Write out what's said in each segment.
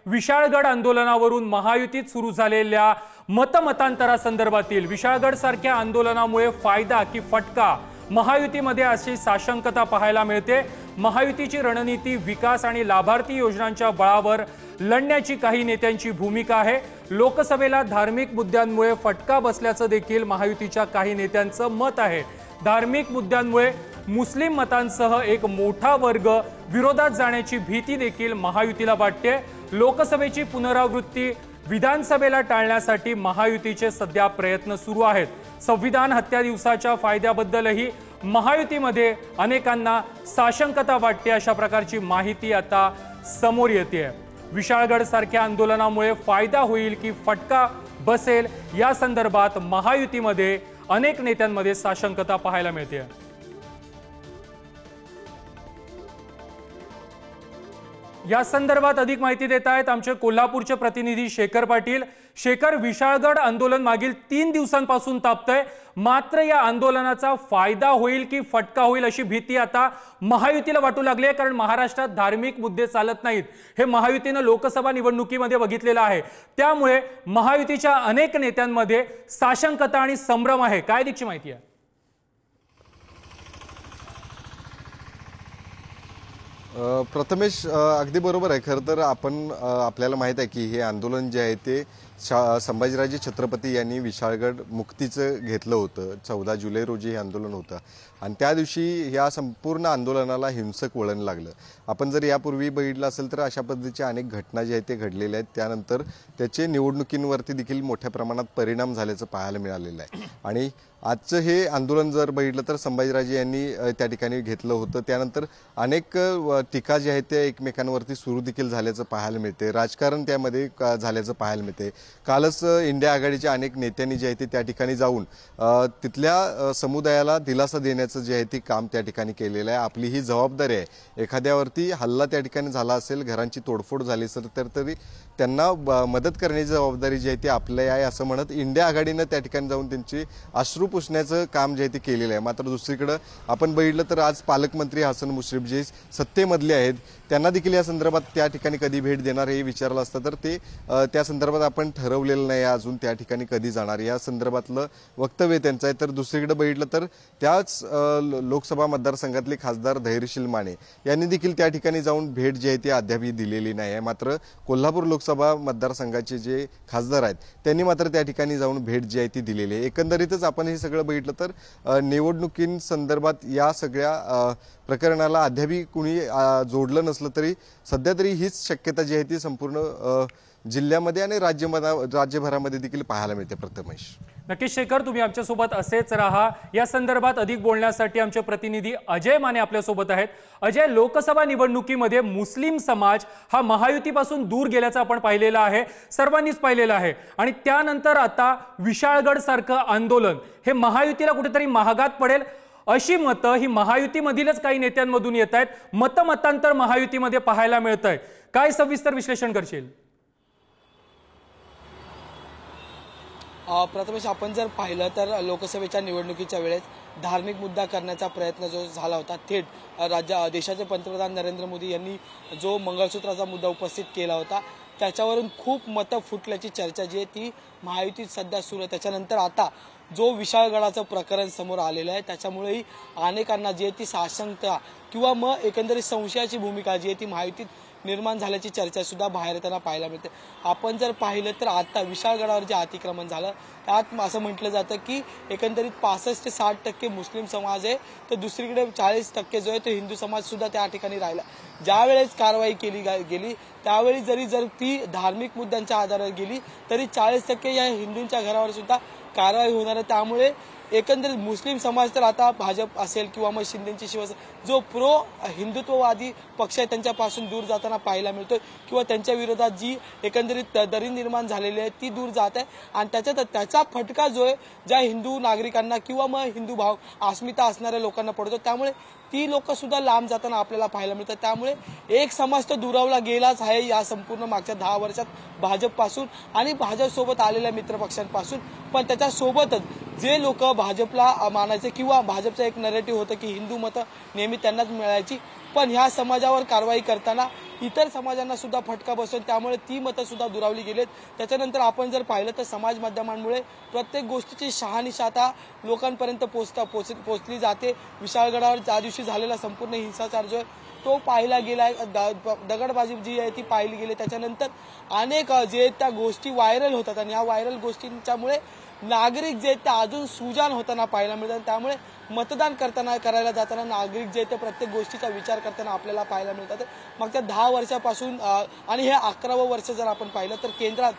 विशाळगड आंदोलनावरून महायुतीत सुरू झालेल्या मतमतांतरासंदर्भातील विशाळगड सारख्या आंदोलनामुळे फायदा की फटका महायुतीमध्ये अशी साशंकता पाहायला मिळते। महायुतीची रणनीती विकास आणि लाभार्थी योजनांच्या बळावर लढण्याची काही नेत्यांची भूमिका आहे। लोकसभेला धार्मिक मुद्द्यांमुळे फटका बसल्याचं देखील महायुतीच्या काही नेत्यांचं मत आहे। धार्मिक मुद्द्यांमुळे मुस्लिम मतांसह एक मोठा वर्ग विरोधात जाण्याची भीती देखील महायुतीला वाटते। लोकसभेची पुनरावृत्ती विधानसभेला टाळण्यासाठी महायुतीचे सध्या प्रयत्न सुरू आहेत। संविधान हत्या दिवसाच्या फायद्याबद्दलही महायुतीमध्ये अनेकांना साशंकता वाटते, अशा प्रकारची माहिती आता समोर येते। विशाळगड सारख्या आंदोलनामुळे फायदा होईल की फटका बसेल या संदर्भात महायुतीमध्ये अनेक नेत्यांमध्ये साशंकता पाहायला मिळते। या संदर्भात अधिक माहिती देत आहेत आमचे कोल्हापूरचे प्रतिनिधी शेखर पाटील। शेखर, विशाळगड आंदोलन मागील 3 दिवसांपासून तापतंय, मात्र या आंदोलनाचा फायदा होईल की फटका होईल अशी भीती आता महायुतीला वाटू लागली आहे, कारण महाराष्ट्रात धार्मिक मुद्दे चालत नाहीत हे महायुतीनं लोकसभा निवडणुकीमध्ये बघितलेलं आहे। त्यामुळे महायुतीच्या अनेक नेत्यांमध्ये साशंकता आणि संभ्रम आहे। काय दिसची माहिती आहे? प्रथमेश, अगदी बरोबर आहे। खरं तर आपल्याला माहित आहे की हे आंदोलन जे आहे ते संभाजीराजे छत्रपती यांनी विशाळगड मुक्तीचं घेतलं होतं। 14 जुलै रोजी हे आंदोलन होतं आणि त्या दिवशी या संपूर्ण आंदोलनाला हिंसक वळण लागलं। आपण जर यापूर्वी बघितलं असेल तर अशा पद्धतीच्या अनेक घटना ज्या आहेत ते घडलेल्या आहेत। त्यानंतर त्याचे निवडणुकींवरती देखील मोठ्या प्रमाणात परिणाम झाल्याचं पाहायला मिळालेलं आहे। आणि आजचं हे आंदोलन जर बघितलं तर संभाजीराजे यांनी त्या ठिकाणी घेतलं होतं। त्यानंतर अनेक टीका जी आहेत ते एकमेकांवरती सुरू देखील झाल्याचं पाहायला मिळते, राजकारण त्यामध्ये झाल्याचं पाहायला मिळते। कालच इंडिया आघाडीच्या अनेक नेत्यांनी जे आहे ते त्या ठिकाणी जाऊन तिथल्या समुदायाला दिलासा देण्याचं जे आहे ते काम त्या ठिकाणी केलेलं आहे। आपली ही जबाबदारी आहे, एखाद्यावरती हल्ला त्या ठिकाणी झाला असेल, घरांची तोडफोड झाली असेल तर तरी त्यांना मदत करण्याची जबाबदारी जी आहे ती आपली आहे असं म्हणत इंडिया आघाडीनं त्या ठिकाणी जाऊन त्यांची अश्रू पुसण्याचं काम जे आहे ते केलेलं आहे। मात्र दुसरीकडे आपण बघितलं तर आज पालकमंत्री हसन मुश्रीफ जे सत्तेमधले आहेत त्यांना देखील या संदर्भात त्या ठिकाणी कधी भेट देणार हे विचारलं असतं तर ते त्या संदर्भात आपण ठरवलेलं नाही अजून त्या ठिकाणी कधी जाणार या संदर्भातलं वक्तव्य त्यांचं आहे। तर दुसरीकडे बघितलं तर त्याच लोकसभा मतदारसंघातले खासदार धैर्यशील माने यांनी देखील त्या ठिकाणी जाऊन भेट जी आहे ती अद्याप दिलेली नाही आहे। मात्र कोल्हापूर लोकसभा मतदारसंघाचे जे खासदार आहेत त्यांनी मात्र त्या ठिकाणी जाऊन भेट जी आहे ती दिलेली आहे। एकंदरीतच आपण हे सगळं बघितलं तर निवडणुकींसंदर्भात या सगळ्या प्रकरणाला अद्यापही कुणी जोडलं नसलं तरी सध्या तरी हीच शक्यता जी आहे ती संपूर्ण जिल्ह्यामध्ये आणि राज्यभरामध्ये देखील पाहायला मिळते। प्रथमेश, नक्कीच शेखर, तुम्ही आमच्यासोबत असेच राहा। या संदर्भात अधिक बोलण्यासाठी आमचे प्रतिनिधी अजय माने आपल्यासोबत आहेत। अजय, लोकसभा निवडणुकीमध्ये मुस्लिम समाज हा महायुतीपासून दूर गेल्याचं आपण पाहिलेलं आहे, सर्वांनीच पाहिलेलं आहे, आणि त्यानंतर आता विशाळगड सारखं आंदोलन हे महायुतीला कुठेतरी महागात पडेल अशी मतं ही महायुतीमधीलच काही नेत्यांमधून येत आहेत। मतमतांतर महायुतीमध्ये पाहायला मिळतंय, काय सविस्तर विश्लेषण करशील? प्रथमेश, आपण जर पाहिलं तर लोकसभेच्या निवडणुकीच्या वेळेस धार्मिक मुद्दा करण्याचा प्रयत्न जो झाला होता, थेट देशाचे पंतप्रधान नरेंद्र मोदी यांनी जो मंगळसूत्राचा मुद्दा उपस्थित केला होता त्याच्यावरून खूप मतं फुटल्याची चर्चा जी आहे ती महायुतीत सध्या सुरू आहे। त्याच्यानंतर आता जो विशाळगडाचं प्रकरण समोर आलेलं आहे त्याच्यामुळेही अनेकांना जी आहे ती साशंकता किंवा मग एकंदरीत संशयाची भूमिका जी आहे ती महायुतीत निर्माण झाल्याची चर्चा सुद्धा बाहेर येताना पाहायला मिळते। आपण जर पाहिलं तर आता विशाळगडावर जे अतिक्रमण झालं त्यात असं म्हटलं जातं की एकंदरीत 65 ते 60% मुस्लिम समाज आहे, तर दुसरीकडे 40% जो आहे तो हिंदू समाज सुद्धा त्या ठिकाणी राहिला। ज्यावेळेस कारवाई केली गेली त्यावेळी जर ती धार्मिक मुद्द्यांच्या आधारावर गेली तरी 40% या हिंदूंच्या घरावर सुद्धा कारवाई होणार आहे। त्यामुळे एकंदरीत मुस्लिम समाज तर आता भाजप असेल किंवा मग शिंदेची शिवसेना जो प्रो हिंदुत्ववादी पक्ष आहे त्यांच्यापासून दूर जाताना पाहायला मिळतोय किंवा त्यांच्या विरोधात जी एकंदरीत दरी निर्माण झालेली आहे ती दूर जात आहे। आणि त्याचा फटका जो आहे ज्या हिंदू नागरिकांना किंवा मग हिंदू भाव अस्मिता असणाऱ्या लोकांना पडतो, त्यामुळे ती लोक सुद्धा लांब जाताना आपल्याला पाहायला मिळतात। त्यामुळे त्यामुळे एक समाज तर दुरावला गेलाच आहे या संपूर्ण मागच्या 10 वर्षात भाजपपासून आणि भाजपसोबत आलेल्या मित्रपक्षांपासून. पण त्याच्यासोबतच जे लोक भाजपला मानायचे किंवा भाजपचं एक नरेटिव्ह होतं की हिंदू मतं नेहमी त्यांनाच मिळायची, पण ह्या समाजावर कारवाई करताना इतर समाजांना सुद्धा फटका बसतो, त्यामुळे ती मतं सुद्धा दुरावली गेलेत. त्याच्यानंतर आपण जर पाहिलं तर समाज माध्यमांमुळे प्रत्येक गोष्टीची शहानिशा आता लोकांपर्यंत पोहोचली जाते. विशाळगडावर ज्या दिवशी झालेला संपूर्ण हिंसाचार जो आहे तो पाहिला गेलाय, दगडबाजी जी आहे ती पाहिली गेली. त्याच्यानंतर अनेक जे त्या गोष्टी व्हायरल होतात आणि या व्हायरल गोष्टींच्यामुळे नागरिक जे ते अजून सुजान होताना पाहायला मिळतात. त्यामुळे मतदान करायला जाताना नागरिक जे ते प्रत्येक गोष्टीचा विचार करताना आपल्याला पाहायला मिळतात. मागच्या 10 वर्षापासून आणि हे 11वं वर्ष जर आपण पाहिलं तर केंद्रात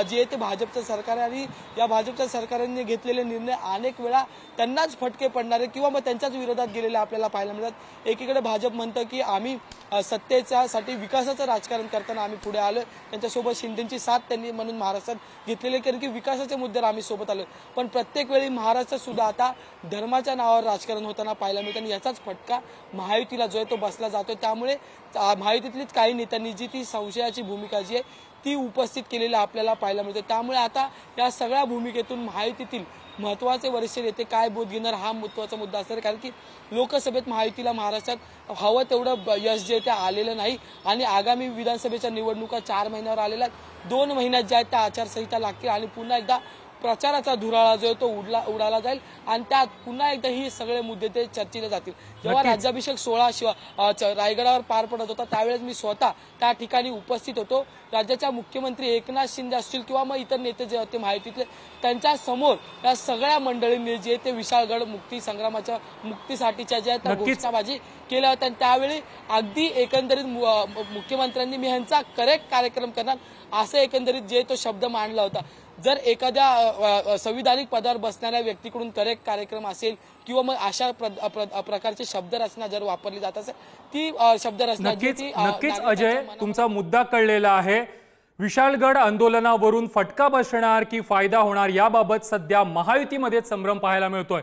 जे ते भाजपचं सरकार आहे आणि या भाजपच्या सरकारने घेतलेले निर्णय अनेक वेळा त्यांनाच फटके पडणारे किंवा मग त्यांच्याच विरोधात गेलेले आपल्याला पाहायला मिळतात. एकीकडे भाजप म्हणतं की आम्ही सत्तेच्यासाठी विकासाचं राजकारण करताना आम्ही पुढे आलो, त्यांच्यासोबत शिंदेची साथ त्यांनी म्हणून महाराष्ट्रात घेतलेली, कारण की विकासाच्या मुद्द्यावर आम्ही सोबत आलो. पण प्रत्येक वेळी महाराष्ट्रात सुद्धा आता धर्माच्या नावावर राजकारण होताना पाहायला मिळतं आणि याचाच फटका महायुतीला जो आहे तो बसला जातो. त्यामुळे महायुतीतलीच काही नेत्यांनी जी ती संशयाची भूमिका जी आहे ती उपस्थित केलेली आपल्याला पाहायला मिळते. त्यामुळे आता या सगळ्या भूमिकेतून महायुतीतील महत्वाचे वरिष्ठ नेते काय बोध घेणार हा महत्वाचा मुद्दा असणार, कारण की लोकसभेत महायुतीला महाराष्ट्रात हवं तेवढं यश जे ते आलेलं नाही आणि आगामी विधानसभेच्या निवडणुका 4 महिन्यावर आलेल्या 2 महिन्यात ज्या त्या आचारसंहिता लागतील आणि पुन्हा एकदा प्रचाराचा धुराळा जो आहे तो उडाला जाईल आणि त्यात पुन्हा एकदा ही सगळे मुद्दे ते चर्चेले जातील. जेव्हा राज्याभिषेक सोहळा रायगडावर पार पडत होता त्यावेळेस मी स्वतः त्या ठिकाणी उपस्थित होतो. राज्याच्या मुख्यमंत्री एकनाथ शिंदे असतील किंवा मग इतर नेते जे होते महायुतीतले त्यांच्या समोर या सगळ्या मंडळींनी जे ते विशाळगड मुक्ती संग्रामाच्या मुक्तीसाठीच्या ज्या त्या घोषणाबाजी केल्या होत्या त्यावेळी अगदी एकंदरीत मुख्यमंत्र्यांनी मी ह्यांचा करेक्ट कार्यक्रम करणार असं एकंदरीत जे तो शब्द मांडला होता. जर एखाद्या संविधानिक पदावर बसणाऱ्या व्यक्तीकडून करेक्ट कार्यक्रम असेल किंवा मग अशा प्रकारची शब्दरचना जर वापरली जात असेल ती शब्दरचना नक्कीच अजय तुमचा मुद्दा कळलेला आहे. विशाळगड आंदोलनावरून फटका बसणार की फायदा होणार याबाबत सध्या महायुतीमध्ये संभ्रम पाहायला मिळतोय.